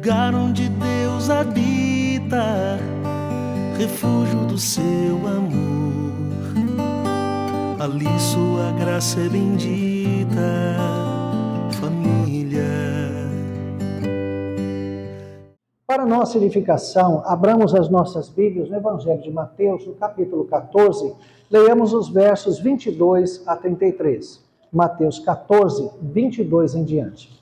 lugar onde Deus habita, refúgio do seu amor. Ali sua graça é bendita, família. Para nossa edificação, abramos as nossas Bíblias no Evangelho de Mateus, no capítulo 14, leiamos os versos 22 a 33. Mateus 14, 22 em diante.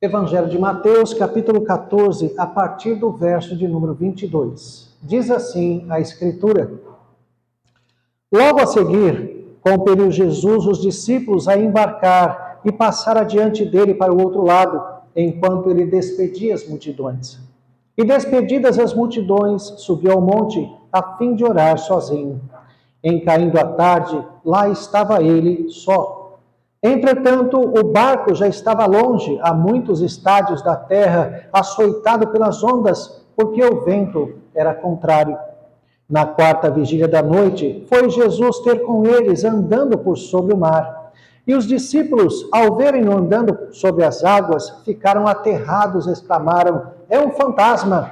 Evangelho de Mateus, capítulo 14, a partir do verso de número 22. Diz assim a Escritura: Logo a seguir, compeliu Jesus os discípulos a embarcar e passar adiante dele para o outro lado, enquanto ele despedia as multidões. E despedidas as multidões, subiu ao monte a fim de orar sozinho. Em caindo a tarde, lá estava ele só. Entretanto, o barco já estava longe, a muitos estádios da terra, açoitado pelas ondas, porque o vento era contrário. Na quarta vigília da noite, foi Jesus ter com eles, andando por sobre o mar. E os discípulos, ao verem-no andando sobre as águas, ficaram aterrados, exclamaram: "É um fantasma!"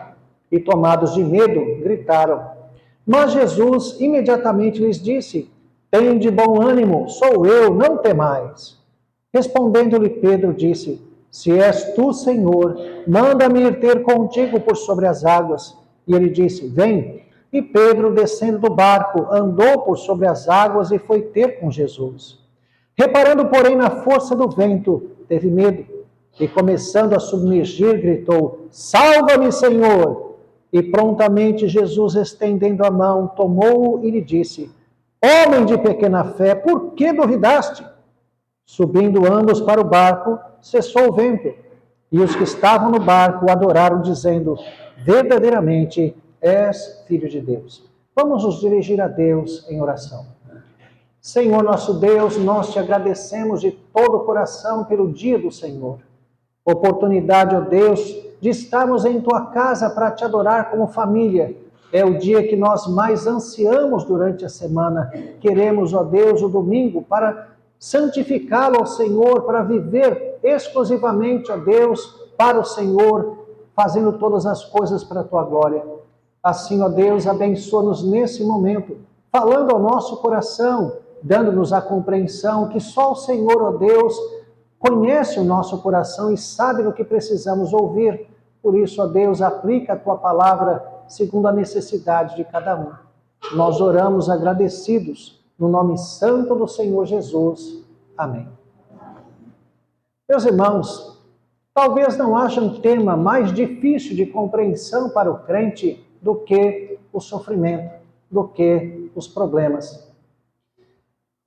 E tomados de medo, gritaram. Mas Jesus imediatamente lhes disse: "Tende bom ânimo, sou eu, não temais." Respondendo-lhe Pedro, disse: "Se és tu, Senhor, manda-me ir ter contigo por sobre as águas." E ele disse: "Vem." E Pedro, descendo do barco, andou por sobre as águas e foi ter com Jesus. Reparando, porém, na força do vento, teve medo, e começando a submergir, gritou: "Salva-me, Senhor!" E prontamente Jesus, estendendo a mão, tomou-o e lhe disse: "Homem de pequena fé, por que duvidaste?" Subindo ambos para o barco, cessou o vento, e os que estavam no barco o adoraram, dizendo: "Verdadeiramente és Filho de Deus." Vamos nos dirigir a Deus em oração. Senhor nosso Deus, nós te agradecemos de todo o coração pelo dia do Senhor. Oportunidade, ó Deus, de estarmos em tua casa para te adorar como família. É o dia que nós mais ansiamos durante a semana. Queremos, ó Deus, o domingo para santificá-lo ao Senhor, para viver exclusivamente, ó Deus, para o Senhor, fazendo todas as coisas para a tua glória. Assim, ó Deus, abençoa-nos nesse momento, falando ao nosso coração, dando-nos a compreensão que só o Senhor, ó Deus, conhece o nosso coração e sabe do que precisamos ouvir. Por isso, ó Deus, aplica a tua palavra segundo a necessidade de cada um. Nós oramos agradecidos no nome santo do Senhor Jesus. Amém. Meus irmãos, talvez não haja um tema mais difícil de compreensão para o crente do que o sofrimento, do que os problemas.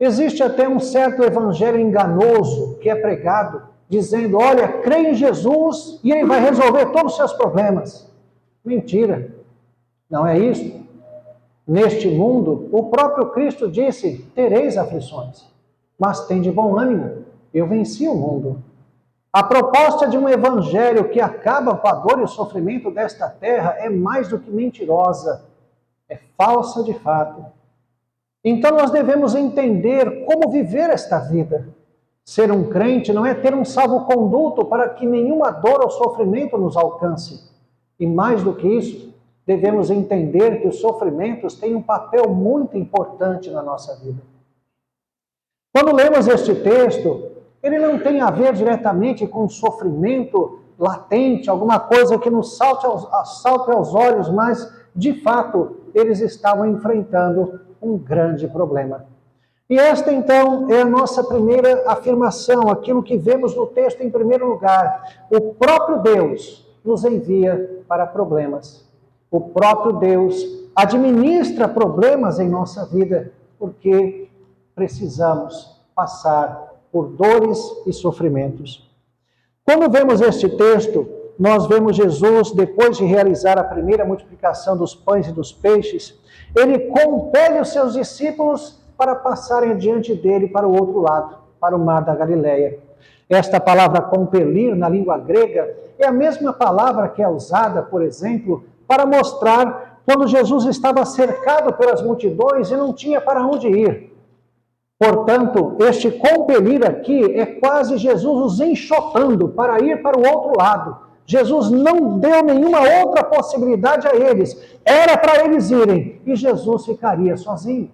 Existe até um certo evangelho enganoso que é pregado, dizendo: olha, crê em Jesus e ele vai resolver todos os seus problemas. Mentira, não é isso. Neste mundo, o próprio Cristo disse: tereis aflições, mas tende bom ânimo, eu venci o mundo. A proposta de um evangelho que acaba com a dor e o sofrimento desta terra é mais do que mentirosa, é falsa de fato. Então nós devemos entender como viver esta vida. Ser um crente não é ter um salvo-conduto para que nenhuma dor ou sofrimento nos alcance. E mais do que isso, devemos entender que os sofrimentos têm um papel muito importante na nossa vida. Quando lemos este texto, ele não tem a ver diretamente com sofrimento latente, alguma coisa que nos salte aos olhos, mas, de fato, eles estavam enfrentando um grande problema. E esta, então, é a nossa primeira afirmação, aquilo que vemos no texto em primeiro lugar. O próprio Deus nos envia para problemas. O próprio Deus administra problemas em nossa vida, porque precisamos passar por dores e sofrimentos. Quando vemos este texto, nós vemos Jesus, depois de realizar a primeira multiplicação dos pães e dos peixes, ele compele os seus discípulos para passarem diante dele para o outro lado, para o mar da Galileia. Esta palavra compelir, na língua grega, é a mesma palavra que é usada, por exemplo, para mostrar quando Jesus estava cercado pelas multidões e não tinha para onde ir. Portanto, este compelir aqui é quase Jesus os enxotando para ir para o outro lado. Jesus não deu nenhuma outra possibilidade a eles. Era para eles irem e Jesus ficaria sozinho.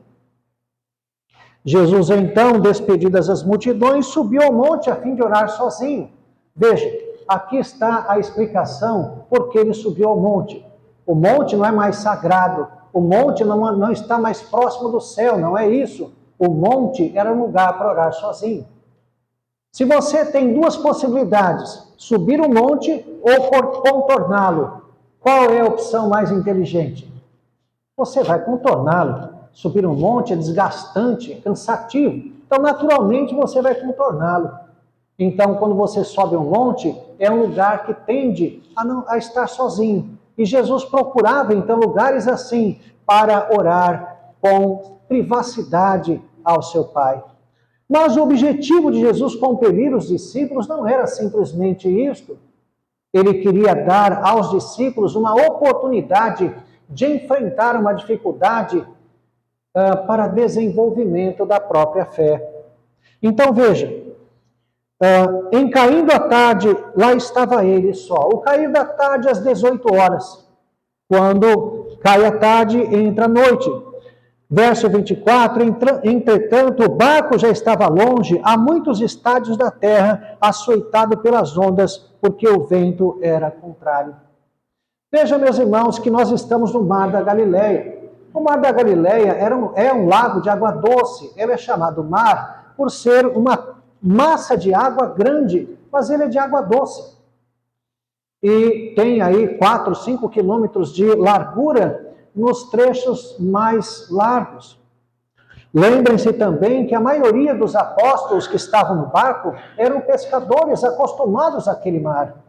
Jesus, então, despedidas as multidões, subiu ao monte a fim de orar sozinho. Veja, aqui está a explicação por que ele subiu ao monte. O monte não é mais sagrado, o monte não está mais próximo do céu, não é isso. O monte era um lugar para orar sozinho. Se você tem duas possibilidades, subir o monte ou contorná-lo, qual é a opção mais inteligente? Você vai contorná-lo. Subir um monte é desgastante, é cansativo. Então, naturalmente, você vai contorná-lo. Então, quando você sobe um monte, é um lugar que tende a estar sozinho. E Jesus procurava, então, lugares assim para orar com privacidade ao seu Pai. Mas o objetivo de Jesus compelir os discípulos não era simplesmente isto. Ele queria dar aos discípulos uma oportunidade de enfrentar uma dificuldade para desenvolvimento da própria fé. Então, veja, em caindo a tarde, lá estava ele só. O cair da tarde às 18 horas. Quando cai a tarde, entra a noite. Verso 24, entretanto, o barco já estava longe, a muitos estádios da terra, açoitado pelas ondas, porque o vento era contrário. Veja, meus irmãos, que nós estamos no Mar da Galileia. O Mar da Galileia é um lago de água doce. Ele é chamado mar por ser uma massa de água grande, mas ele é de água doce. E tem aí 4, 5 quilômetros de largura nos trechos mais largos. Lembrem-se também que a maioria dos apóstolos que estavam no barco eram pescadores acostumados àquele mar.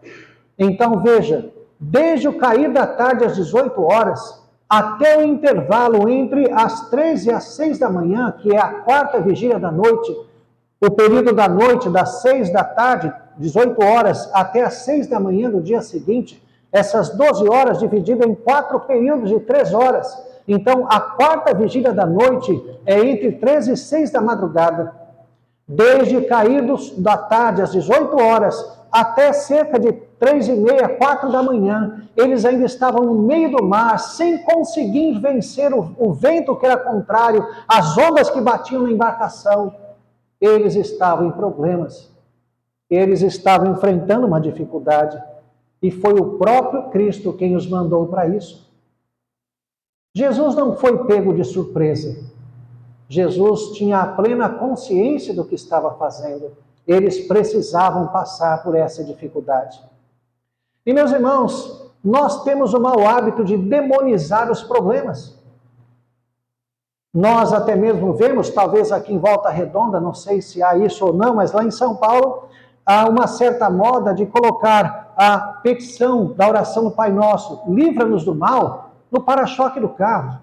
Então veja, desde o cair da tarde às 18 horas, até o intervalo entre as 3 e as 6 da manhã, que é a quarta vigília da noite, o período da noite das 6 da tarde, 18 horas, até as 6 da manhã do dia seguinte, essas 12 horas divididas em 4 períodos de 3 horas. Então, a quarta vigília da noite é entre 3 e 6 da madrugada. Desde cair da tarde às 18 horas até cerca de 3h30, 4 da manhã, eles ainda estavam no meio do mar, sem conseguir vencer o vento que era contrário, as ondas que batiam na embarcação. Eles estavam em problemas. Eles estavam enfrentando uma dificuldade. E foi o próprio Cristo quem os mandou para isso. Jesus não foi pego de surpresa. Jesus tinha a plena consciência do que estava fazendo. Eles precisavam passar por essa dificuldade. E, meus irmãos, nós temos o mau hábito de demonizar os problemas. Nós até mesmo vemos, talvez aqui em Volta Redonda, não sei se há isso ou não, mas lá em São Paulo, há uma certa moda de colocar a petição da oração do Pai Nosso, livra-nos do mal, no para-choque do carro.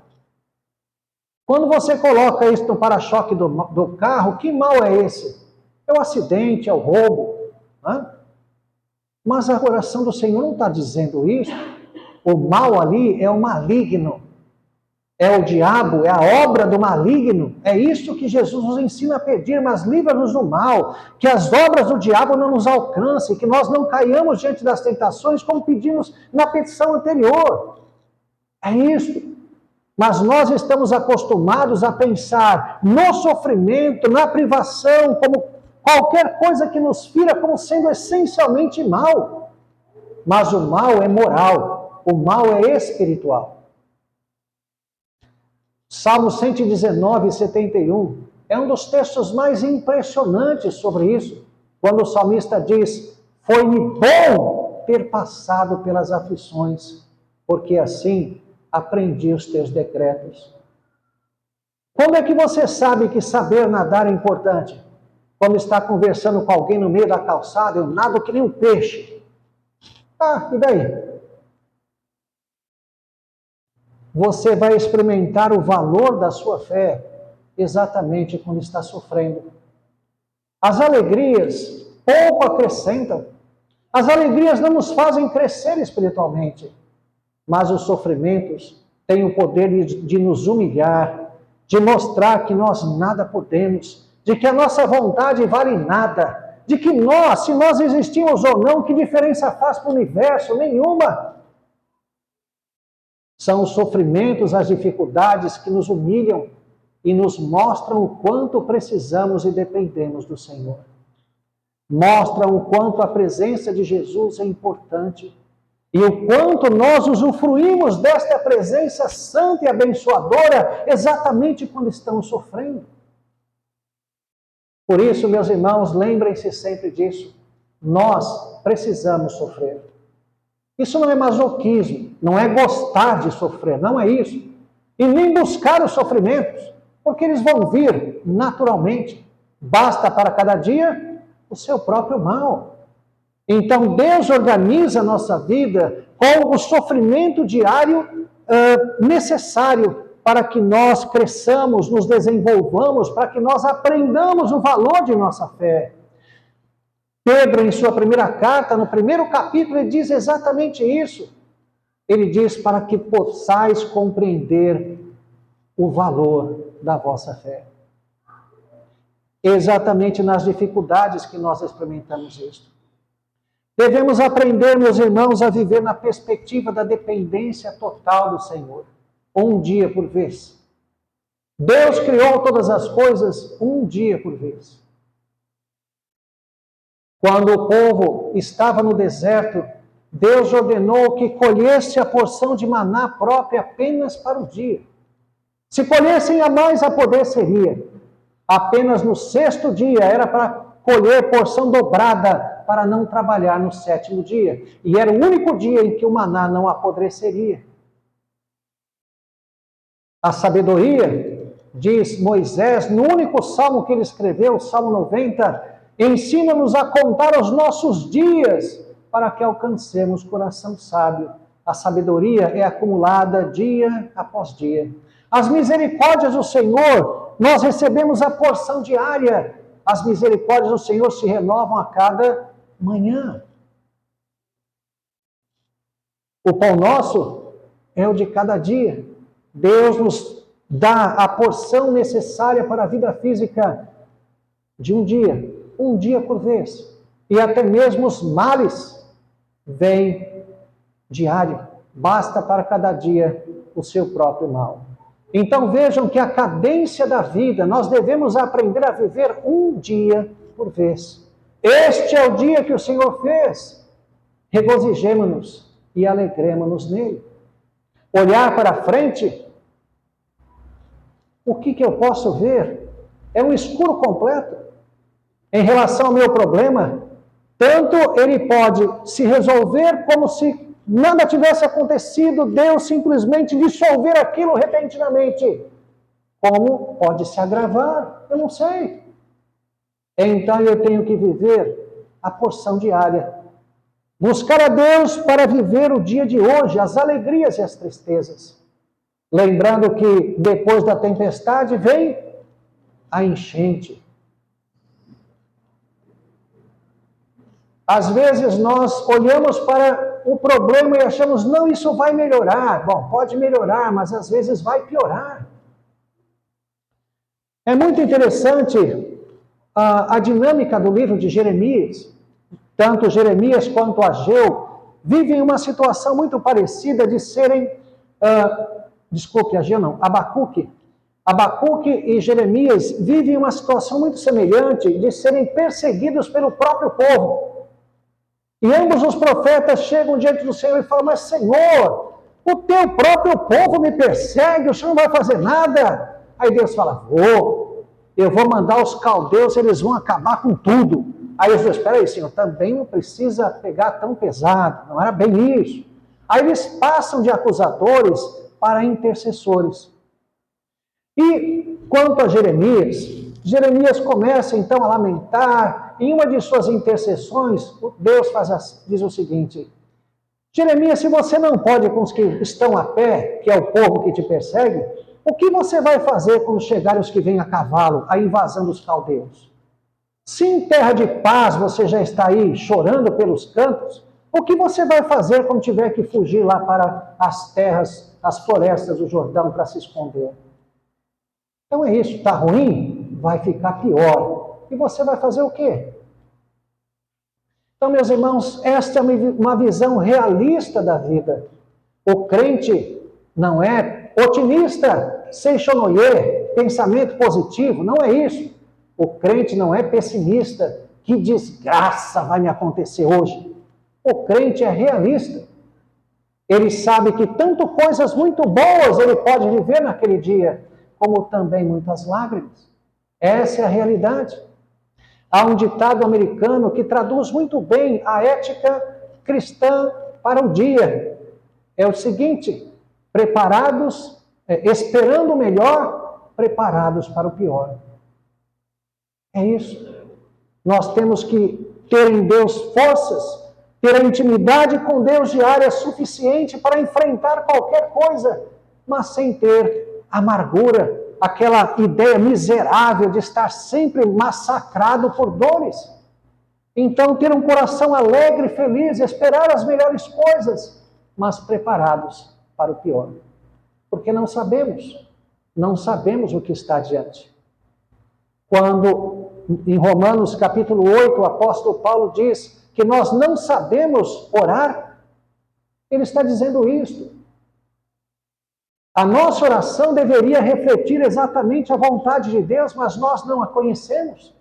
Quando você coloca isso no para-choque do carro, que mal é esse? É o acidente, é o roubo. Né? Mas a oração do Senhor não está dizendo isso. O mal ali é o maligno. É o diabo, é a obra do maligno. É isso que Jesus nos ensina a pedir, mas livra-nos do mal. Que as obras do diabo não nos alcancem, que nós não caiamos diante das tentações, como pedimos na petição anterior. É isso. Mas nós estamos acostumados a pensar no sofrimento, na privação, como qualquer coisa que nos fira como sendo essencialmente mal. Mas o mal é moral, o mal é espiritual. Salmo 119, 71 é um dos textos mais impressionantes sobre isso, quando o salmista diz: foi-me bom ter passado pelas aflições, porque assim aprendi os teus decretos. Como é que você sabe que saber nadar é importante? Quando está conversando com alguém no meio da calçada, eu nado que nem um peixe. Ah, e daí? Você vai experimentar o valor da sua fé exatamente quando está sofrendo. As alegrias pouco acrescentam. As alegrias não nos fazem crescer espiritualmente. Mas os sofrimentos tem o poder de nos humilhar, de mostrar que nós nada podemos, de que a nossa vontade vale nada, de que nós, se nós existimos ou não, que diferença faz para o universo? Nenhuma. São os sofrimentos, as dificuldades que nos humilham e nos mostram o quanto precisamos e dependemos do Senhor. Mostram o quanto a presença de Jesus é importante e o quanto nós usufruímos desta presença santa e abençoadora exatamente quando estamos sofrendo. Por isso, meus irmãos, lembrem-se sempre disso. Nós precisamos sofrer. Isso não é masoquismo, não é gostar de sofrer, não é isso. E nem buscar os sofrimentos, porque eles vão vir naturalmente. Basta para cada dia o seu próprio mal. Então Deus organiza a nossa vida com o sofrimento diário necessário para que nós cresçamos, nos desenvolvamos, para que nós aprendamos o valor de nossa fé. Pedro, em sua primeira carta, no primeiro capítulo, ele diz exatamente isso. Ele diz para que possais compreender o valor da vossa fé. Exatamente nas dificuldades que nós experimentamos isso. Devemos aprender, meus irmãos, a viver na perspectiva da dependência total do Senhor. Um dia por vez. Deus criou todas as coisas um dia por vez. Quando o povo estava no deserto, Deus ordenou que colhesse a porção de maná própria apenas para o dia. Se colhessem a mais, a poder seria. Apenas no sexto dia era para colher porção dobrada para não trabalhar no sétimo dia. E era o único dia em que o maná não apodreceria. A sabedoria, diz Moisés, no único salmo que ele escreveu, o Salmo 90, ensina-nos a contar os nossos dias para que alcancemos coração sábio. A sabedoria é acumulada dia após dia. As misericórdias do Senhor, nós recebemos a porção diária. As misericórdias do Senhor se renovam a cada manhã. O pão nosso é o de cada dia. Deus nos dá a porção necessária para a vida física de um dia por vez. E até mesmo os males vêm diário. Basta para cada dia o seu próprio mal. Então vejam que a cadência da vida, nós devemos aprender a viver um dia por vez. Este é o dia que o Senhor fez. Regozijemo-nos e alegremo-nos nele. Olhar para frente, o que eu posso ver? É um escuro completo. Em relação ao meu problema, tanto ele pode se resolver como se nada tivesse acontecido, Deus simplesmente dissolver aquilo repentinamente. Como pode se agravar? Eu não sei. Então eu tenho que viver a porção diária. Buscar a Deus para viver o dia de hoje, as alegrias e as tristezas. Lembrando que depois da tempestade vem a enchente. Às vezes nós olhamos para o problema e achamos, não, isso vai melhorar. Bom, pode melhorar, mas às vezes vai piorar. É muito interessante a dinâmica do livro de Jeremias. Tanto Jeremias quanto Ageu vivem uma situação muito parecida de serem, Abacuque. Abacuque e Jeremias vivem uma situação muito semelhante de serem perseguidos pelo próprio povo. E ambos os profetas chegam diante do Senhor e falam, mas Senhor, o teu próprio povo me persegue, o Senhor não vai fazer nada. Aí Deus fala, eu vou mandar os caldeus, eles vão acabar com tudo. Aí eles dizem, espera aí, Senhor, também não precisa pegar tão pesado, não era bem isso. Aí eles passam de acusadores para intercessores. E quanto a Jeremias começa então a lamentar. Em uma de suas intercessões, Deus diz o seguinte, Jeremias, se você não pode com os que estão a pé, que é o povo que te persegue, o que você vai fazer quando chegarem os que vêm a cavalo, a invasão dos caldeus? Se em terra de paz você já está aí chorando pelos cantos, o que você vai fazer quando tiver que fugir lá para as terras às florestas do Jordão para se esconder. Então é isso, está ruim? Vai ficar pior. E você vai fazer o quê? Então, meus irmãos, esta é uma visão realista da vida. O crente não é otimista, seichonoye, pensamento positivo, não é isso. O crente não é pessimista, que desgraça vai me acontecer hoje. O crente é realista. Ele sabe que tanto coisas muito boas ele pode viver naquele dia, como também muitas lágrimas. Essa é a realidade. Há um ditado americano que traduz muito bem a ética cristã para o dia. É o seguinte: preparados, esperando o melhor, preparados para o pior. É isso. Nós temos que ter em Deus forças, ter a intimidade com Deus diária suficiente para enfrentar qualquer coisa, mas sem ter amargura, aquela ideia miserável de estar sempre massacrado por dores. Então, ter um coração alegre, feliz, esperar as melhores coisas, mas preparados para o pior. Porque não sabemos o que está adiante. Quando, em Romanos capítulo 8, o apóstolo Paulo diz que nós não sabemos orar, ele está dizendo isto. A nossa oração deveria refletir exatamente a vontade de Deus, mas nós não a conhecemos.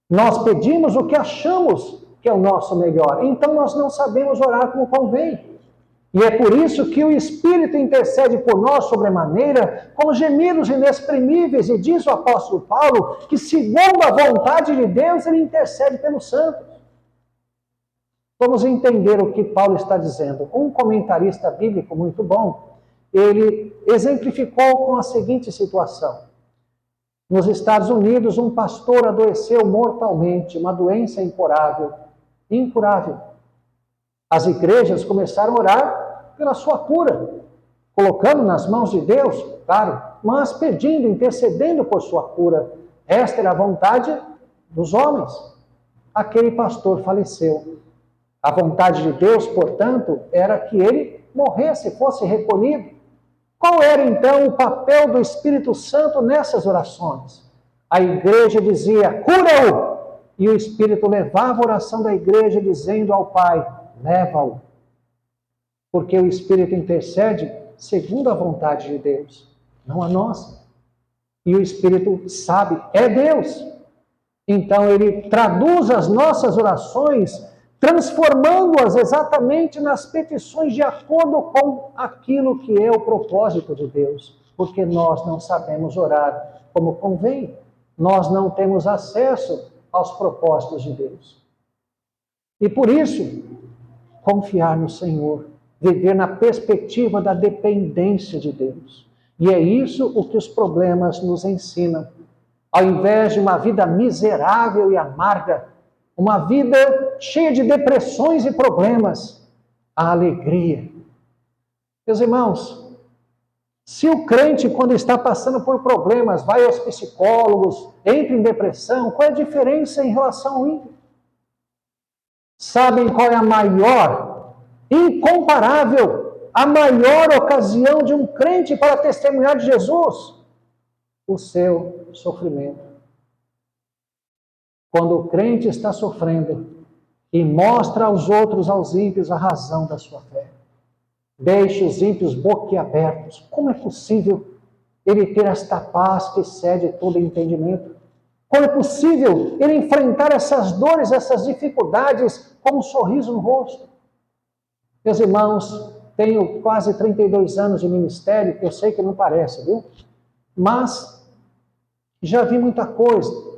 Nós pedimos o que achamos que é o nosso melhor, então nós não sabemos orar como convém. E é por isso que o Espírito intercede por nós sobremaneira, com gemidos inexprimíveis, e diz o apóstolo Paulo que, segundo a vontade de Deus, ele intercede pelos santos. Vamos entender o que Paulo está dizendo. Um comentarista bíblico muito bom, ele exemplificou com a seguinte situação. Nos Estados Unidos, um pastor adoeceu mortalmente, uma doença incurável. As igrejas começaram a orar pela sua cura, colocando nas mãos de Deus, claro, mas pedindo, intercedendo por sua cura. Esta era a vontade dos homens. Aquele pastor faleceu. A vontade de Deus, portanto, era que ele morresse, fosse recolhido. Qual era, então, o papel do Espírito Santo nessas orações? A igreja dizia, cura-o! E o Espírito levava a oração da igreja, dizendo ao Pai, leva-o. Porque o Espírito intercede segundo a vontade de Deus, não a nossa. E o Espírito sabe, é Deus. Então, ele traduz as nossas orações, transformando-as exatamente nas petições de acordo com aquilo que é o propósito de Deus. Porque nós não sabemos orar como convém. Nós não temos acesso aos propósitos de Deus. E por isso, confiar no Senhor, viver na perspectiva da dependência de Deus. E é isso o que os problemas nos ensinam. Ao invés de uma vida miserável e amarga, uma vida cheia de depressões e problemas, a alegria. Meus irmãos, se o crente, quando está passando por problemas, vai aos psicólogos, entra em depressão, qual é a diferença em relação ao ímpio? Sabem qual é a maior, incomparável, a maior ocasião de um crente para testemunhar de Jesus? O seu sofrimento. Quando o crente está sofrendo e mostra aos outros, aos ímpios, a razão da sua fé. Deixe os ímpios boquiabertos. Como é possível ele ter esta paz que excede todo entendimento? Como é possível ele enfrentar essas dores, essas dificuldades com um sorriso no rosto? Meus irmãos, tenho quase 32 anos de ministério, eu sei que não parece, viu? Mas já vi muita coisa.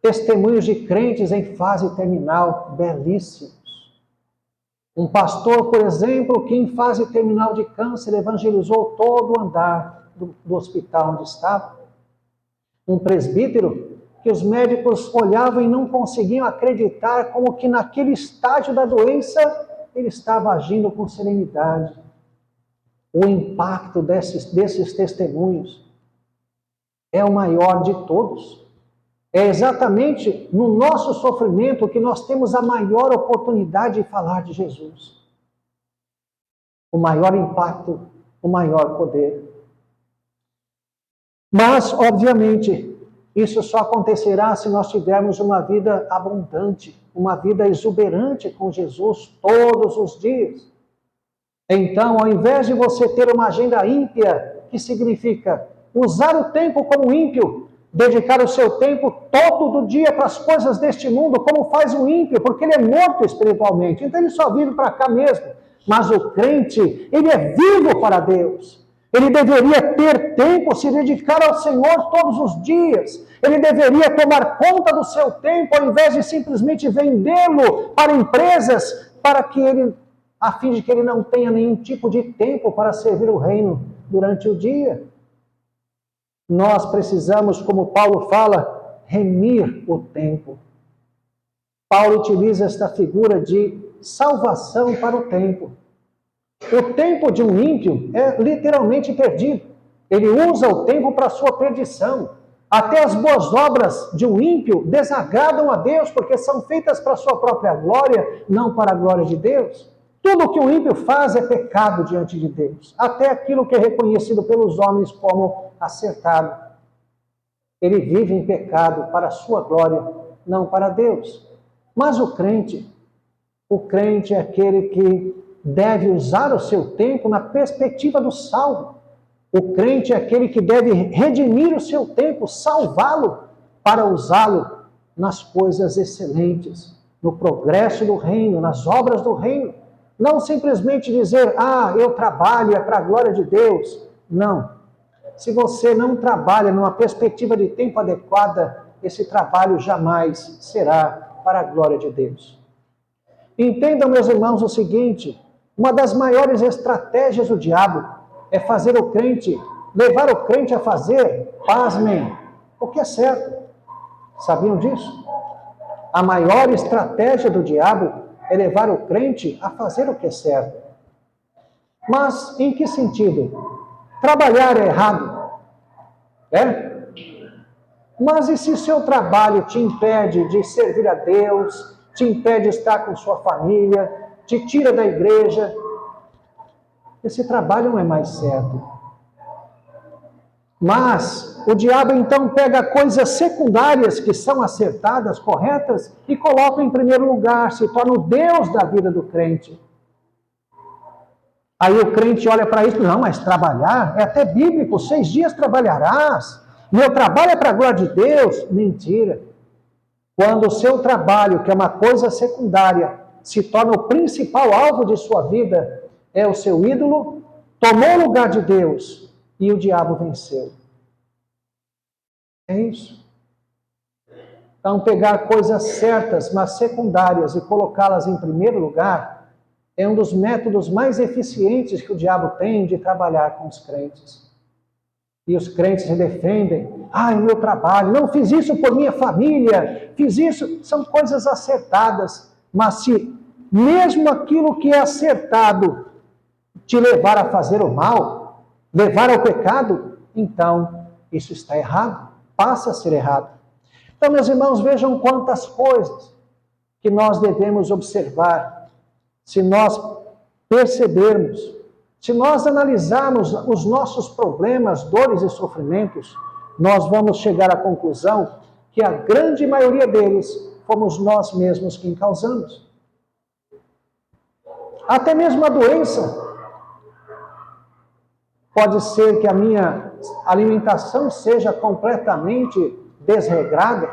Testemunhos de crentes em fase terminal, belíssimos. Um pastor, por exemplo, que em fase terminal de câncer evangelizou todo o andar do hospital onde estava. Um presbítero que os médicos olhavam e não conseguiam acreditar como que naquele estágio da doença ele estava agindo com serenidade. O impacto desses testemunhos é o maior de todos. É exatamente no nosso sofrimento que nós temos a maior oportunidade de falar de Jesus. O maior impacto o maior poder. Mas, obviamente, isso só acontecerá se nós tivermos uma vida abundante, uma vida exuberante com Jesus todos os dias. Então, ao invés de você ter uma agenda ímpia, que significa usar o tempo como ímpio, dedicar o seu tempo todo do dia para as coisas deste mundo, como faz o ímpio, porque ele é morto espiritualmente, então ele só vive para cá mesmo. Mas o crente, ele é vivo para Deus. Ele deveria ter tempo, se dedicar ao Senhor todos os dias. Ele deveria tomar conta do seu tempo, ao invés de simplesmente vendê-lo para empresas, a fim de que ele não tenha nenhum tipo de tempo para servir o reino durante o dia. Nós precisamos, como Paulo fala, remir o tempo. Paulo utiliza esta figura de salvação para o tempo. O tempo de um ímpio é literalmente perdido. Ele usa o tempo para a sua perdição. Até as boas obras de um ímpio desagradam a Deus, porque são feitas para a sua própria glória, não para a glória de Deus. Tudo o que o ímpio faz é pecado diante de Deus. Até aquilo que é reconhecido pelos homens como acertado. Ele vive em pecado para a sua glória, não para Deus. Mas o crente é aquele que deve usar o seu tempo na perspectiva do salvo. O crente é aquele que deve redimir o seu tempo, salvá-lo, para usá-lo nas coisas excelentes, no progresso do reino, nas obras do reino. Não simplesmente dizer, eu trabalho, é para a glória de Deus. Não. Se você não trabalha numa perspectiva de tempo adequada, esse trabalho jamais será para a glória de Deus. Entendam, meus irmãos, o seguinte: uma das maiores estratégias do diabo é levar o crente a fazer, pasmem, o que é certo. Sabiam disso? A maior estratégia do diabo é levar o crente a fazer o que é certo. Mas em que sentido? Trabalhar é errado? Mas e se o seu trabalho te impede de servir a Deus, te impede de estar com sua família, te tira da igreja? Esse trabalho não é mais certo. Mas o diabo então pega coisas secundárias que são acertadas, corretas, e coloca em primeiro lugar, se torna o Deus da vida do crente. Aí o crente olha para isso, não, mas trabalhar é até bíblico, 6 dias trabalharás, meu trabalho é para a glória de Deus. Mentira. Quando o seu trabalho, que é uma coisa secundária, se torna o principal alvo de sua vida, é o seu ídolo, tomou o lugar de Deus e o diabo venceu. É isso. Então, pegar coisas certas, mas secundárias, e colocá-las em primeiro lugar, é um dos métodos mais eficientes que o diabo tem de trabalhar com os crentes. E os crentes se defendem. O meu trabalho, não fiz isso por minha família, fiz isso. São coisas acertadas. Mas se mesmo aquilo que é acertado te levar a fazer o mal, levar ao pecado, então isso está errado, passa a ser errado. Então, meus irmãos, vejam quantas coisas que nós devemos observar. Se nós percebermos, se nós analisarmos os nossos problemas, dores e sofrimentos, nós vamos chegar à conclusão que a grande maioria deles fomos nós mesmos quem causamos. Até mesmo a doença. Pode ser que a minha alimentação seja completamente desregrada,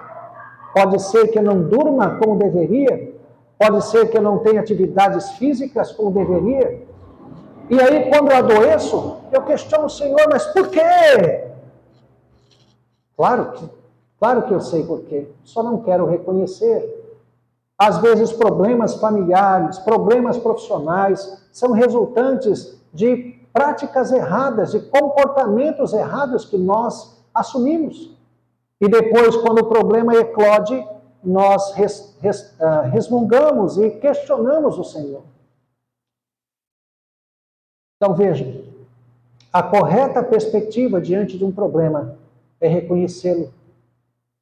pode ser que eu não durma como deveria, pode ser que eu não tenha atividades físicas como deveria. E aí, quando eu adoeço, eu questiono o Senhor, mas por quê? Claro que eu sei por quê, só não quero reconhecer. Às vezes, problemas familiares, problemas profissionais, são resultantes de práticas erradas, de comportamentos errados que nós assumimos. E depois, quando o problema eclode, nós resmungamos e questionamos o Senhor. Então vejam, a correta perspectiva diante de um problema é reconhecê-lo,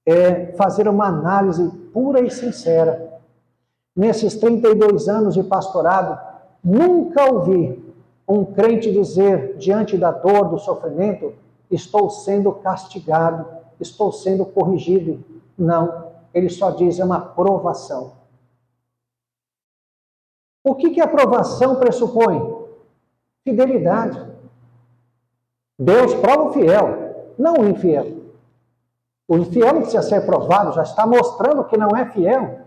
é fazer uma análise pura e sincera. Nesses 32 anos de pastorado, nunca ouvi um crente dizer, diante da dor, do sofrimento, estou sendo castigado, estou sendo corrigido. Não, ele só diz, é uma provação. O que a provação pressupõe? Fidelidade. Deus prova o fiel, não o infiel. O infiel não precisa ser provado, já está mostrando que não é fiel.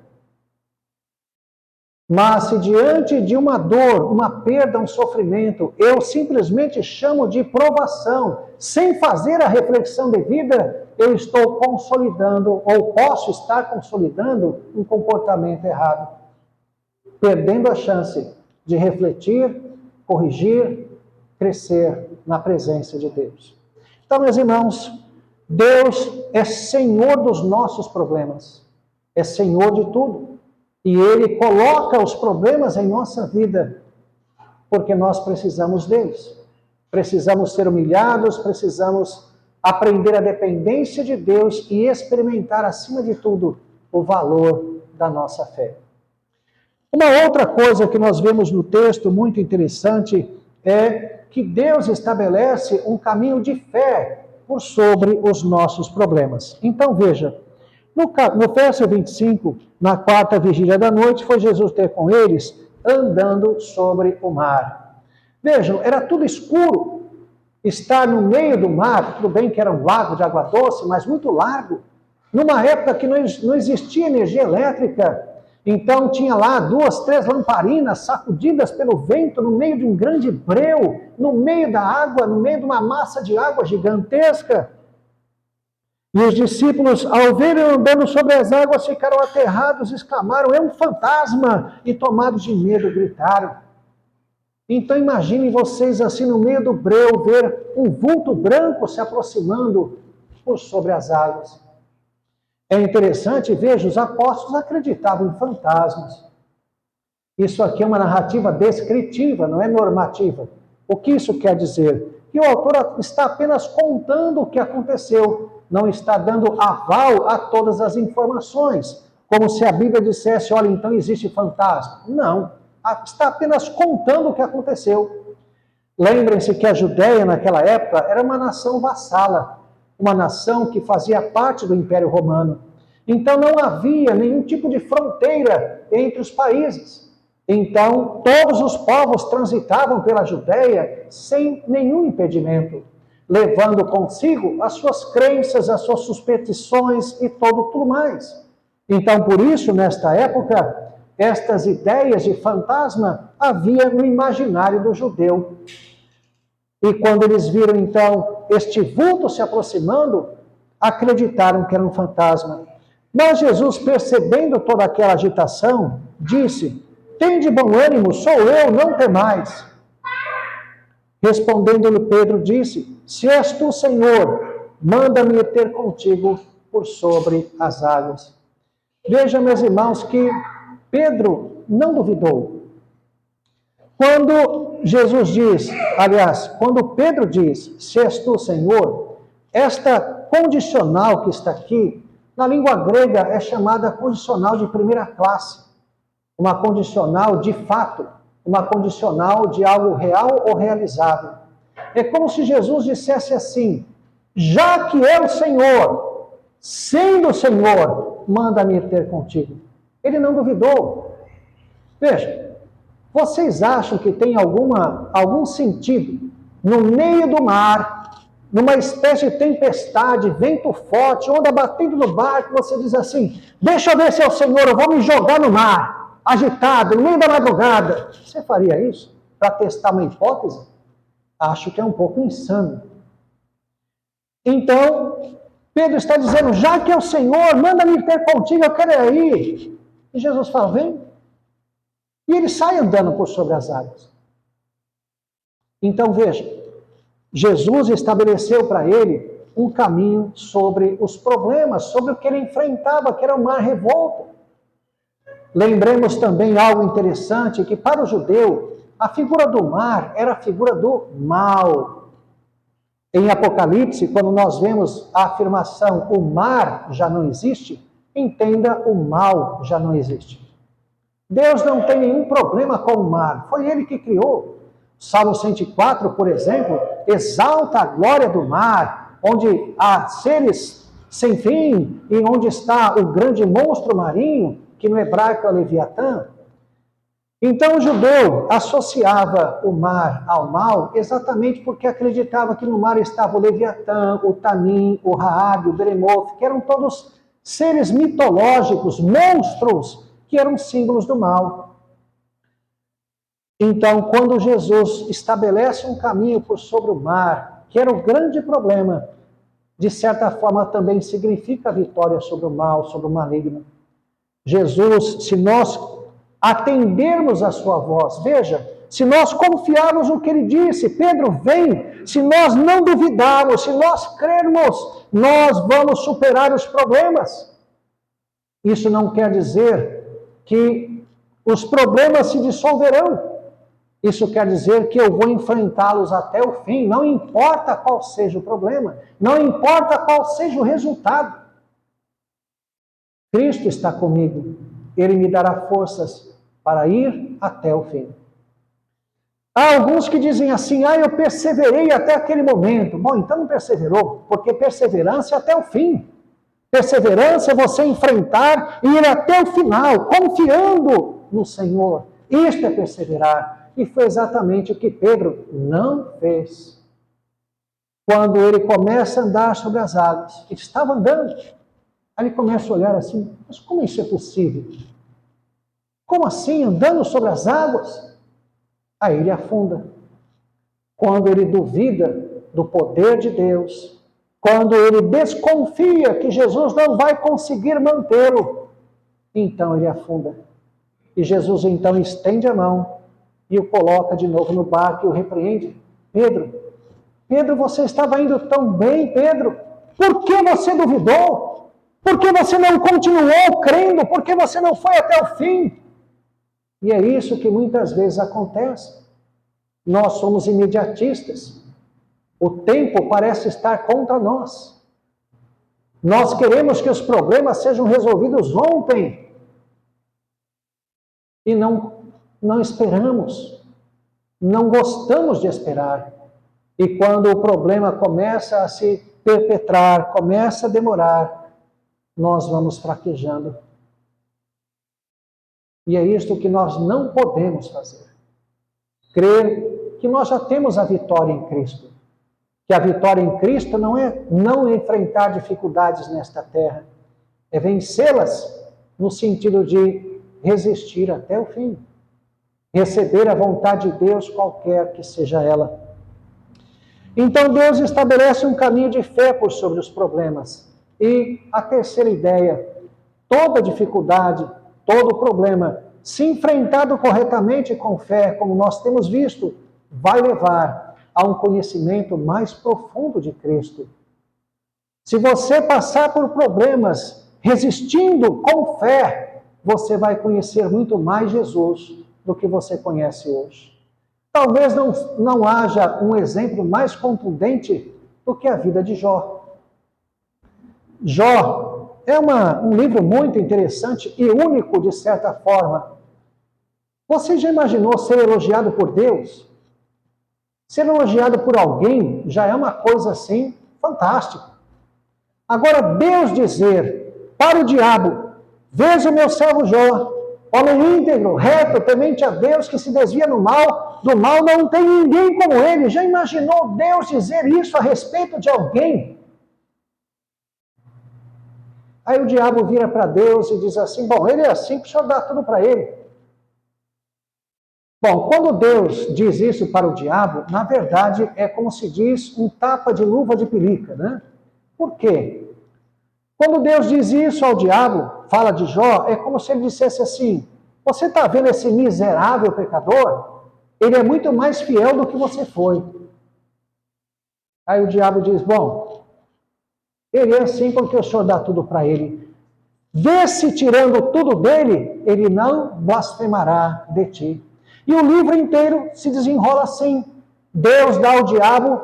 Mas se diante de uma dor, uma perda, um sofrimento, eu simplesmente chamo de provação, sem fazer a reflexão devida, eu estou consolidando, ou posso estar consolidando, um comportamento errado, perdendo a chance de refletir, corrigir, crescer na presença de Deus. Então, meus irmãos, Deus é Senhor dos nossos problemas, é Senhor de tudo. E Ele coloca os problemas em nossa vida, porque nós precisamos deles. Precisamos ser humilhados, precisamos aprender a dependência de Deus e experimentar, acima de tudo, o valor da nossa fé. Uma outra coisa que nós vemos no texto muito interessante é que Deus estabelece um caminho de fé por sobre os nossos problemas. Então veja, no verso 25, na quarta vigília da noite, foi Jesus ter com eles andando sobre o mar. Vejam, era tudo escuro. Estar no meio do mar, tudo bem que era um lago de água doce, mas muito largo. Numa época que não existia energia elétrica, então tinha lá 2, 3 lamparinas sacudidas pelo vento no meio de um grande breu, no meio da água, no meio de uma massa de água gigantesca. E os discípulos, ao verem andando sobre as águas, ficaram aterrados, exclamaram, é um fantasma! E tomados de medo, gritaram. Então imaginem vocês assim no meio do breu, ver um vulto branco se aproximando por sobre as águas. É interessante, veja, os apóstolos acreditavam em fantasmas. Isso aqui é uma narrativa descritiva, não é normativa. O que isso quer dizer? Que o autor está apenas contando o que aconteceu, não está dando aval a todas as informações, como se a Bíblia dissesse, olha, então existe fantasma. Não, está apenas contando o que aconteceu. Lembrem-se que a Judéia, naquela época, era uma nação vassala, uma nação que fazia parte do Império Romano. Então não havia nenhum tipo de fronteira entre os países. Então todos os povos transitavam pela Judéia sem nenhum impedimento, levando consigo as suas crenças, as suas superstições e tudo mais. Então por isso, nesta época, estas ideias de fantasma havia no imaginário do judeu. E quando eles viram, então, este vulto se aproximando, acreditaram que era um fantasma. Mas Jesus, percebendo toda aquela agitação, disse, tende bom ânimo, sou eu, não temais. Respondendo-lhe Pedro, disse, se és tu, Senhor, manda-me ir ter contigo por sobre as águas. Veja, meus irmãos, que Pedro não duvidou. Quando Jesus diz, aliás, quando Pedro diz, se és tu, Senhor, esta condicional que está aqui, na língua grega é chamada condicional de primeira classe. Uma condicional de fato, uma condicional de algo real ou realizável. É como se Jesus dissesse assim, já que é o Senhor, sendo o Senhor, manda-me ir ter contigo. Ele não duvidou. Veja, vocês acham que tem algum sentido no meio do mar, numa espécie de tempestade, vento forte, onda batendo no barco, você diz assim, deixa eu ver se é o Senhor, eu vou me jogar no mar, agitado, no meio da madrugada. Você faria isso para testar uma hipótese? Acho que é um pouco insano. Então, Pedro está dizendo, já que é o Senhor, manda-me ter contigo, eu quero ir. E Jesus fala, vem. E ele sai andando por sobre as águas. Então veja, Jesus estabeleceu para ele um caminho sobre os problemas, sobre o que ele enfrentava, que era o mar revolto. Lembremos também algo interessante, que para o judeu, a figura do mar era a figura do mal. Em Apocalipse, quando nós vemos a afirmação, o mar já não existe, entenda, o mal já não existe. Deus não tem nenhum problema com o mar, foi Ele que criou. Salmo 104, por exemplo, exalta a glória do mar, onde há seres sem fim, e onde está o grande monstro marinho, que no hebraico é o Leviatã. Então o judeu associava o mar ao mal exatamente porque acreditava que no mar estava o Leviatã, o Tanim, o Raab, o Beremoth, que eram todos seres mitológicos, monstros, que eram símbolos do mal. Então, quando Jesus estabelece um caminho por sobre o mar, que era o grande problema, de certa forma também significa a vitória sobre o mal, sobre o maligno. Jesus, se nós atendermos a sua voz, veja, se nós confiarmos no que ele disse, Pedro, vem, se nós não duvidarmos, se nós crermos, nós vamos superar os problemas. Isso não quer dizer que os problemas se dissolverão. Isso quer dizer que eu vou enfrentá-los até o fim, não importa qual seja o problema, não importa qual seja o resultado. Cristo está comigo, Ele me dará forças para ir até o fim. Há alguns que dizem assim, eu perseverei até aquele momento. Bom, então não perseverou, porque perseverança é até o fim. Perseverança é você enfrentar e ir até o final, confiando no Senhor. Isto é perseverar. E foi exatamente o que Pedro não fez. Quando ele começa a andar sobre as águas, ele estava andando, aí ele começa a olhar assim, mas como isso é possível? Como assim, andando sobre as águas? Aí ele afunda. Quando ele duvida do poder de Deus, quando ele desconfia que Jesus não vai conseguir mantê-lo, então ele afunda. E Jesus então estende a mão e o coloca de novo no barco e o repreende. Pedro, você estava indo tão bem, Pedro. Por que você duvidou? Por que você não continuou crendo? Por que você não foi até o fim? E é isso que muitas vezes acontece. Nós somos imediatistas. O tempo parece estar contra nós. Nós queremos que os problemas sejam resolvidos ontem. E não esperamos, não gostamos de esperar. E quando o problema começa a se perpetrar, começa a demorar, nós vamos fraquejando. E é isto que nós não podemos fazer. Crer que nós já temos a vitória em Cristo. Que a vitória em Cristo não é não enfrentar dificuldades nesta terra, é vencê-las no sentido de resistir até o fim. Receber a vontade de Deus, qualquer que seja ela. Então Deus estabelece um caminho de fé por sobre os problemas. E a terceira ideia, toda dificuldade, todo problema, se enfrentado corretamente com fé, como nós temos visto, vai levar a um conhecimento mais profundo de Cristo. Se você passar por problemas resistindo com fé, você vai conhecer muito mais Jesus do que você conhece hoje. Talvez não haja um exemplo mais contundente do que a vida de Jó. Jó é um livro muito interessante e único, de certa forma. Você já imaginou ser elogiado por Deus? Ser elogiado por alguém já é uma coisa assim fantástica. Agora, Deus dizer para o diabo, veja o meu servo Jó, homem íntegro, reto, temente a Deus, que se desvia do mal não tem ninguém como ele. Já imaginou Deus dizer isso a respeito de alguém? Aí o diabo vira para Deus e diz assim, bom, ele é assim, que o Senhor dá tudo para ele. Bom, quando Deus diz isso para o diabo, na verdade é como se diz um tapa de luva de pelica, né? Por quê? Quando Deus diz isso ao diabo, fala de Jó, é como se ele dissesse assim, você está vendo esse miserável pecador? Ele é muito mais fiel do que você foi. Aí o diabo diz, bom, ele é assim porque o Senhor dá tudo para ele. Vê se tirando tudo dele, ele não blasfemará de ti. E o livro inteiro se desenrola assim. Deus dá ao diabo,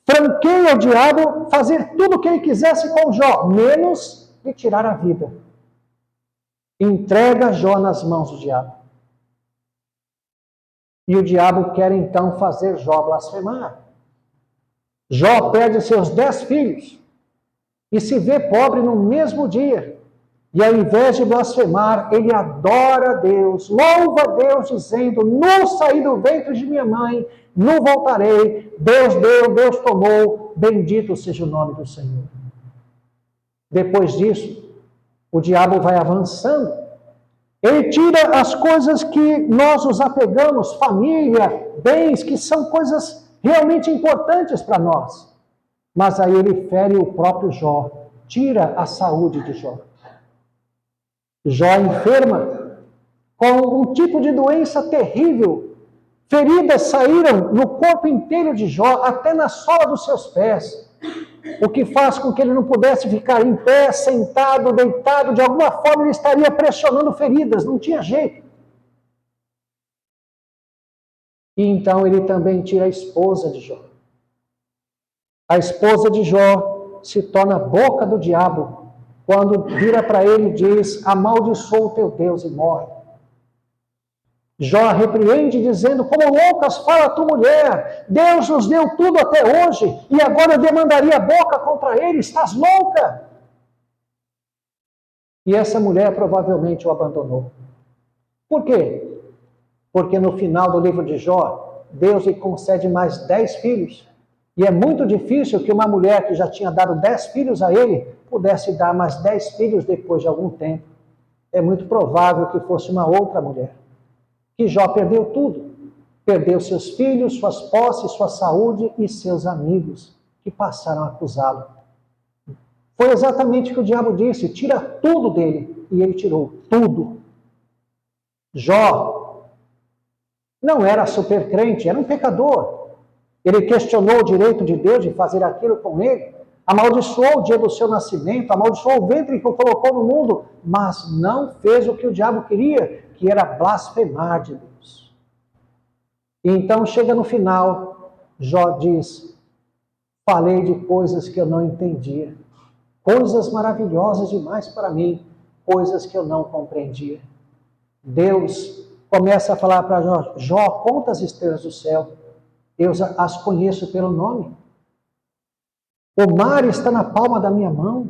franqueia ao diabo fazer tudo o que ele quisesse com Jó, menos lhe tirar a vida. Entrega Jó nas mãos do diabo. E o diabo quer então fazer Jó blasfemar. Jó perde seus 10 filhos e se vê pobre no mesmo dia. E ao invés de blasfemar, ele adora a Deus, louva a Deus, dizendo: "Nu saí do ventre de minha mãe, nu voltarei. Deus deu, Deus tomou, bendito seja o nome do Senhor." Depois disso, o diabo vai avançando. Ele tira as coisas que nós nos apegamos, família, bens, que são coisas realmente importantes para nós. Mas aí ele fere o próprio Jó, tira a saúde de Jó. Jó enferma com um tipo de doença terrível. Feridas saíram no corpo inteiro de Jó, até na sola dos seus pés. O que faz com que ele não pudesse ficar em pé, sentado, deitado. De alguma forma ele estaria pressionando feridas, não tinha jeito. E então ele também tira a esposa de Jó. A esposa de Jó se torna a boca do diabo, quando vira para ele e diz: "Amaldiçoa o teu Deus", e morre. Jó repreende, dizendo: "Como loucas fala tu, mulher, Deus nos deu tudo até hoje, e agora eu demandaria a boca contra ele, estás louca?" E essa mulher provavelmente o abandonou. Por quê? Porque no final do livro de Jó, Deus lhe concede mais 10 filhos. E é muito difícil que uma mulher que já tinha dado 10 filhos a ele, pudesse dar mais 10 filhos depois de algum tempo. É muito provável que fosse uma outra mulher. Que Jó perdeu tudo. Perdeu seus filhos, suas posses, sua saúde e seus amigos, que passaram a acusá-lo. Foi exatamente o que o diabo disse: "Tira tudo dele." E ele tirou tudo. Jó não era super crente, era um pecador. Ele questionou o direito de Deus de fazer aquilo com ele. Amaldiçoou o dia do seu nascimento, amaldiçoou o ventre que o colocou no mundo, mas não fez o que o diabo queria, que era blasfemar de Deus. E então chega no final, Jó diz: "Falei de coisas que eu não entendia, coisas maravilhosas demais para mim, coisas que eu não compreendia." Deus começa a falar para Jó: "Jó, conta as estrelas do céu, eu as conheço pelo nome. O mar está na palma da minha mão."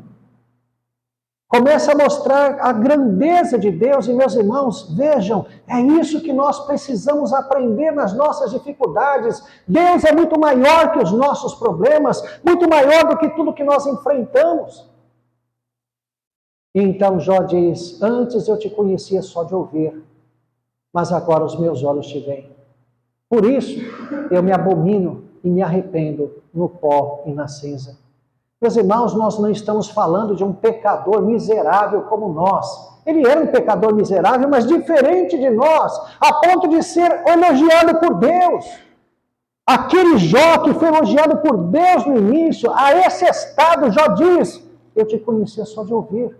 Começa a mostrar a grandeza de Deus. E, meus irmãos, vejam, é isso que nós precisamos aprender nas nossas dificuldades. Deus é muito maior que os nossos problemas, muito maior do que tudo que nós enfrentamos. Então Jó diz: "Antes eu te conhecia só de ouvir, mas agora os meus olhos te veem. Por isso eu me abomino e me arrependo no pó e na cinza." Meus irmãos, nós não estamos falando de um pecador miserável como nós. Ele era um pecador miserável, mas diferente de nós, a ponto de ser elogiado por Deus. Aquele Jó que foi elogiado por Deus no início, a esse estado, Jó diz: "Eu te conhecia só de ouvir."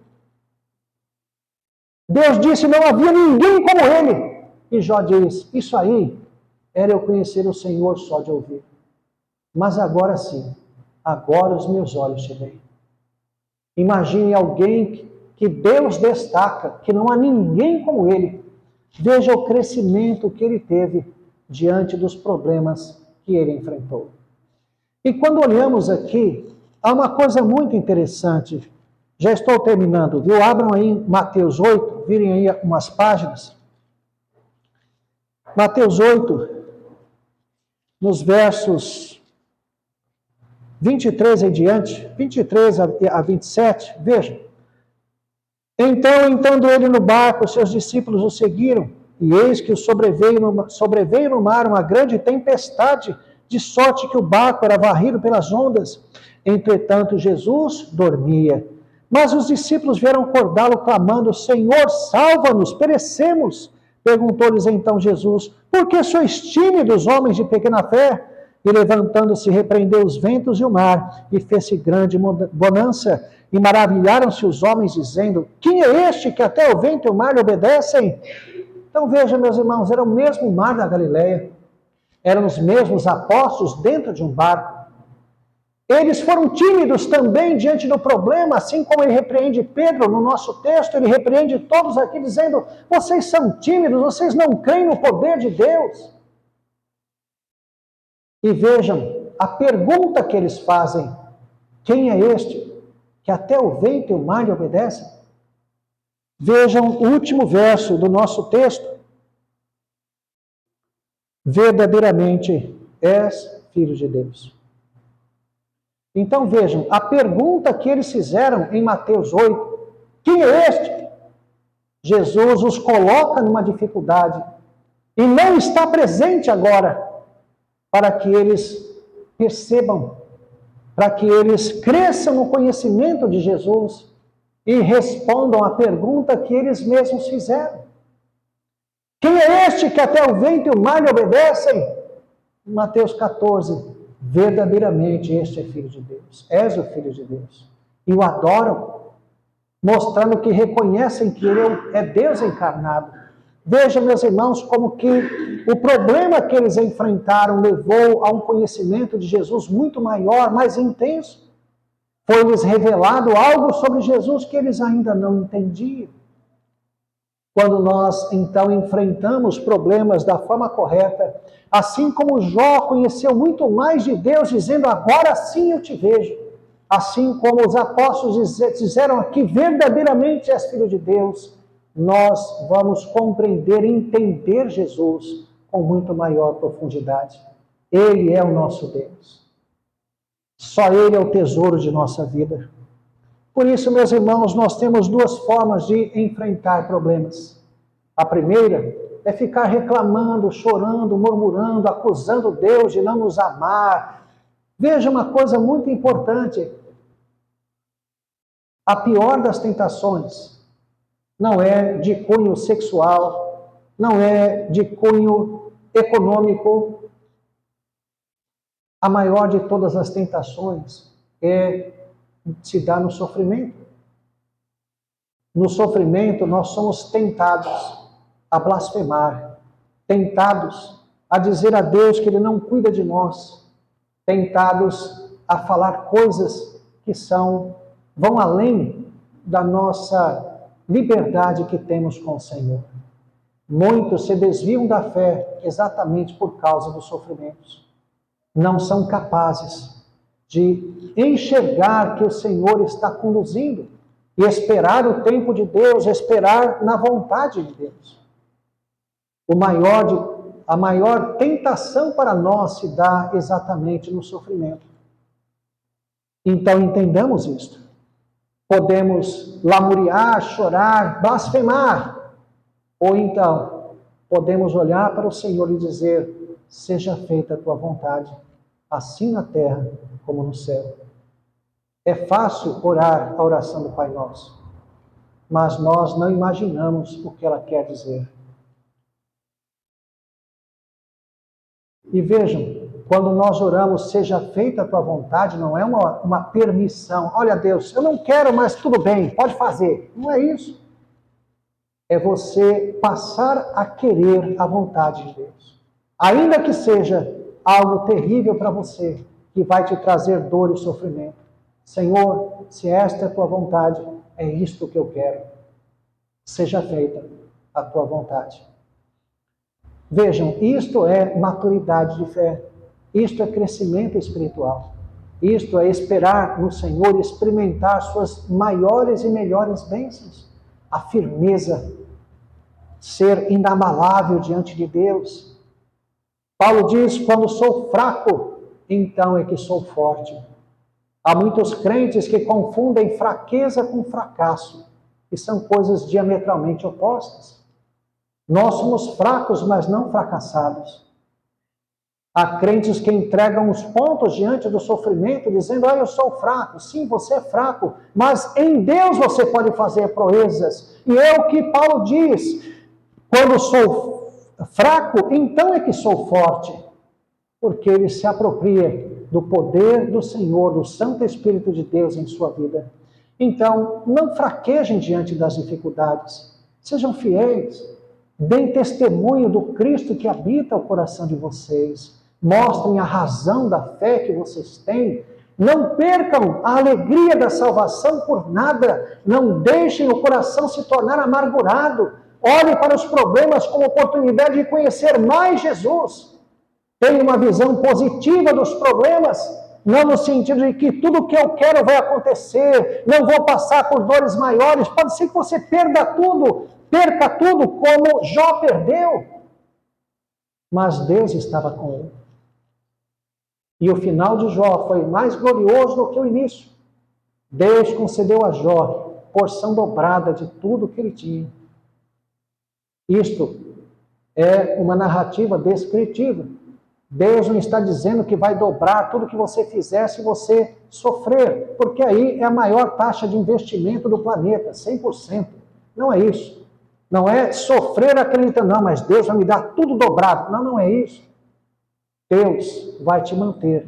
Deus disse: "Não havia ninguém como ele." E Jó diz: "Isso aí era eu conhecer o Senhor só de ouvir. Mas agora sim, agora os meus olhos te veem." Imagine alguém que Deus destaca, que não há ninguém como ele. Veja o crescimento que ele teve diante dos problemas que ele enfrentou. E quando olhamos aqui, há uma coisa muito interessante. Já estou terminando, viu? Abram aí Mateus 8, virem aí umas páginas. Mateus 8, nos versos 23 em diante, 23 a 27, vejam. Então, entrando ele no barco, seus discípulos o seguiram, e eis que sobreveio no mar uma grande tempestade, de sorte que o barco era varrido pelas ondas. Entretanto, Jesus dormia. Mas os discípulos vieram acordá-lo, clamando: "Senhor, salva-nos, perecemos." Perguntou-lhes então Jesus: "Por que sois tímidos, homens de pequena fé?" E levantando-se, repreendeu os ventos e o mar, e fez-se grande bonança. E maravilharam-se os homens, dizendo: "Quem é este que até o vento e o mar lhe obedecem?" Então veja, meus irmãos, era o mesmo mar da Galileia. Eram os mesmos apóstolos dentro de um barco. Eles foram tímidos também diante do problema, assim como ele repreende Pedro no nosso texto. Ele repreende todos aqui, dizendo: "Vocês são tímidos, vocês não creem no poder de Deus." E vejam a pergunta que eles fazem: quem é este que até o vento e o mar lhe obedecem? Vejam o último verso do nosso texto. Verdadeiramente és filho de Deus. Então vejam, a pergunta que eles fizeram em Mateus 8, quem é este? Jesus os coloca numa dificuldade e não está presente agora para que eles percebam, para que eles cresçam no conhecimento de Jesus e respondam à pergunta que eles mesmos fizeram. Quem é este que até o vento e o mar lhe obedecem? Mateus 14, verdadeiramente este é filho de Deus, és o filho de Deus. E o adoram, mostrando que reconhecem que ele é Deus encarnado. Vejam, meus irmãos, como que o problema que eles enfrentaram levou a um conhecimento de Jesus muito maior, mais intenso. Foi-lhes revelado algo sobre Jesus que eles ainda não entendiam. Quando nós, então, enfrentamos problemas da forma correta, assim como Jó conheceu muito mais de Deus, dizendo, agora sim eu te vejo. Assim como os apóstolos disseram aqui, verdadeiramente és filho de Deus, nós vamos compreender e entender Jesus com muito maior profundidade. Ele é o nosso Deus. Só Ele é o tesouro de nossa vida. Por isso, meus irmãos, nós temos duas formas de enfrentar problemas. A primeira é ficar reclamando, chorando, murmurando, acusando Deus de não nos amar. Veja uma coisa muito importante. A pior das tentações não é de cunho sexual, não é de cunho econômico. A maior de todas as tentações se dá no sofrimento. No sofrimento, nós somos tentados a blasfemar, tentados a dizer a Deus que Ele não cuida de nós, tentados a falar coisas que vão além da nossa liberdade que temos com o Senhor. Muitos se desviam da fé exatamente por causa dos sofrimentos. Não são capazes de enxergar que o Senhor está conduzindo e esperar o tempo de Deus, esperar na vontade de Deus. A maior tentação para nós se dá exatamente no sofrimento. Então entendamos isto. Podemos lamuriar, chorar, blasfemar, ou então podemos olhar para o Senhor e dizer, seja feita a tua vontade, assim na terra como no céu. É fácil orar a oração do Pai Nosso, mas nós não imaginamos o que ela quer dizer. E vejam, quando nós oramos, seja feita a tua vontade, não é uma permissão. Olha, Deus, eu não quero, mas tudo bem, pode fazer. Não é isso. É você passar a querer a vontade de Deus. Ainda que seja algo terrível para você, que vai te trazer dor e sofrimento. Senhor, se esta é a tua vontade, é isto que eu quero. Seja feita a tua vontade. Vejam, isto é maturidade de fé. Isto é crescimento espiritual. Isto é esperar no Senhor e experimentar suas maiores e melhores bênçãos. A firmeza, ser inabalável diante de Deus. Paulo diz, quando sou fraco, então é que sou forte. Há muitos crentes que confundem fraqueza com fracasso, e são coisas diametralmente opostas. Nós somos fracos, mas não fracassados. Há crentes que entregam os pontos diante do sofrimento, dizendo, eu sou fraco. Sim, você é fraco, mas em Deus você pode fazer proezas. E é o que Paulo diz, quando sou fraco, então é que sou forte. Porque ele se apropria do poder do Senhor, do Santo Espírito de Deus em sua vida. Então, não fraquejem diante das dificuldades. Sejam fiéis. Deem testemunho do Cristo que habita o coração de vocês. Mostrem a razão da fé que vocês têm. Não percam a alegria da salvação por nada. Não deixem o coração se tornar amargurado. Olhem para os problemas como oportunidade de conhecer mais Jesus. Tenha uma visão positiva dos problemas, não no sentido de que tudo que eu quero vai acontecer, não vou passar por dores maiores. Pode ser que você perca tudo como Jó perdeu. Mas Deus estava com ele. E o final de Jó foi mais glorioso do que o início. Deus concedeu a Jó porção dobrada de tudo que ele tinha. Isto é uma narrativa descritiva. Deus não está dizendo que vai dobrar tudo que você fizer se você sofrer, porque aí é a maior taxa de investimento do planeta, 100%. Não é isso. Não é sofrer acreditando, não, mas Deus vai me dar tudo dobrado. Não, não é isso. Deus vai te manter.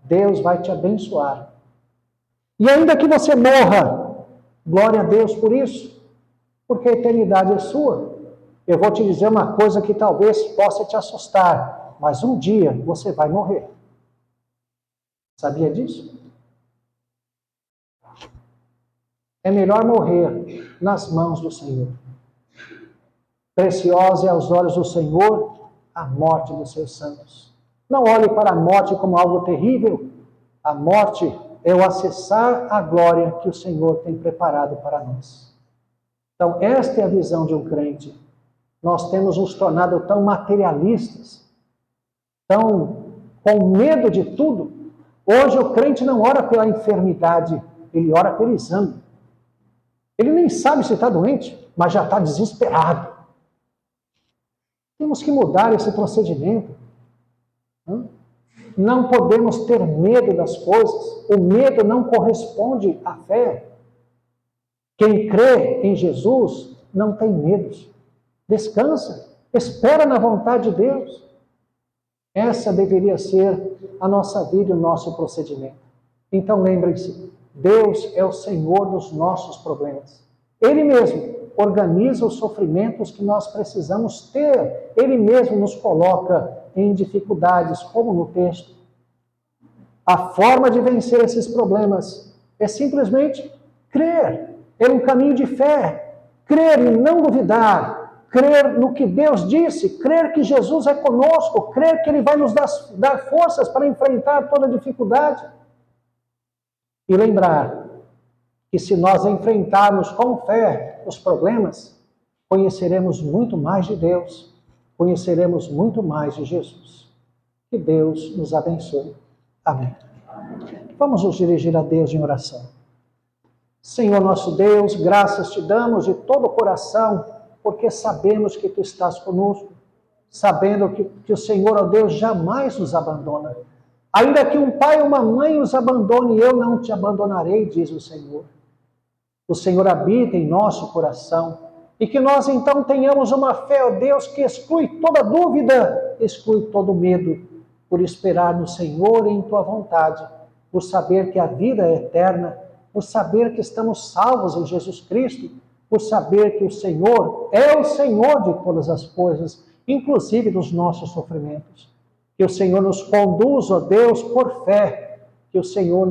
Deus vai te abençoar. E ainda que você morra, glória a Deus por isso, porque a eternidade é sua. Eu vou te dizer uma coisa que talvez possa te assustar, mas um dia você vai morrer. Sabia disso? É melhor morrer nas mãos do Senhor. Preciosa é aos olhos do Senhor a morte dos seus santos. Não olhe para a morte como algo terrível. A morte é o acessar a glória que o Senhor tem preparado para nós. Então, esta é a visão de um crente. Nós temos nos tornado tão materialistas, tão com medo de tudo. Hoje o crente não ora pela enfermidade, ele ora pelo exame. Ele nem sabe se está doente, mas já está desesperado. Temos que mudar esse procedimento. Não podemos ter medo das coisas. O medo não corresponde à fé. Quem crê em Jesus não tem medos. Descansa, espera na vontade de Deus. Essa deveria ser a nossa vida e o nosso procedimento. Então lembrem-se, Deus é o Senhor dos nossos problemas. Ele mesmo organiza os sofrimentos que nós precisamos ter. Ele mesmo nos coloca em dificuldades, como no texto. A forma de vencer esses problemas é simplesmente crer. É um caminho de fé. Crer e não duvidar. Crer no que Deus disse. Crer que Jesus é conosco. Crer que Ele vai nos dar forças para enfrentar toda dificuldade. E lembrar que se nós enfrentarmos com fé os problemas, conheceremos muito mais de Deus, conheceremos muito mais de Jesus. Que Deus nos abençoe. Amém. Vamos nos dirigir a Deus em oração. Senhor nosso Deus, graças te damos de todo o coração, porque sabemos que tu estás conosco, sabendo que o Senhor, ó Deus, jamais nos abandona. Ainda que um pai ou uma mãe os abandone, eu não te abandonarei, diz o Senhor. O Senhor habita em nosso coração e que nós então tenhamos uma fé, ó Deus, que exclui toda dúvida, exclui todo medo, por esperar no Senhor e em tua vontade, por saber que a vida é eterna, por saber que estamos salvos em Jesus Cristo, por saber que o Senhor é o Senhor de todas as coisas, inclusive dos nossos sofrimentos. Que o Senhor nos conduza, ó Deus, por fé, que o Senhor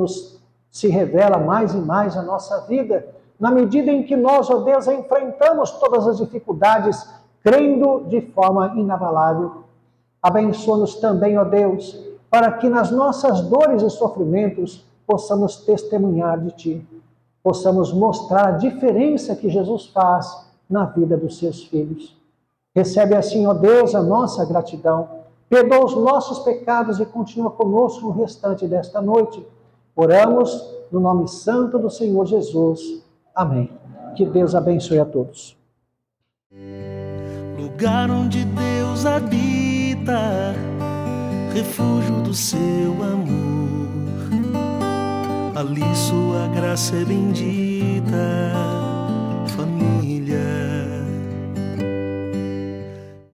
se revela mais e mais a nossa vida, na medida em que nós, ó Deus, enfrentamos todas as dificuldades, crendo de forma inabalável. Abençoa-nos também, ó Deus, para que nas nossas dores e sofrimentos possamos testemunhar de Ti, possamos mostrar a diferença que Jesus faz na vida dos seus filhos. Recebe assim, ó Deus, a nossa gratidão, perdoa os nossos pecados e continua conosco no restante desta noite. Oramos no nome santo do Senhor Jesus. Amém. Que Deus abençoe a todos. Lugar onde Deus habita, refúgio do seu amor. Ali sua graça é bendita.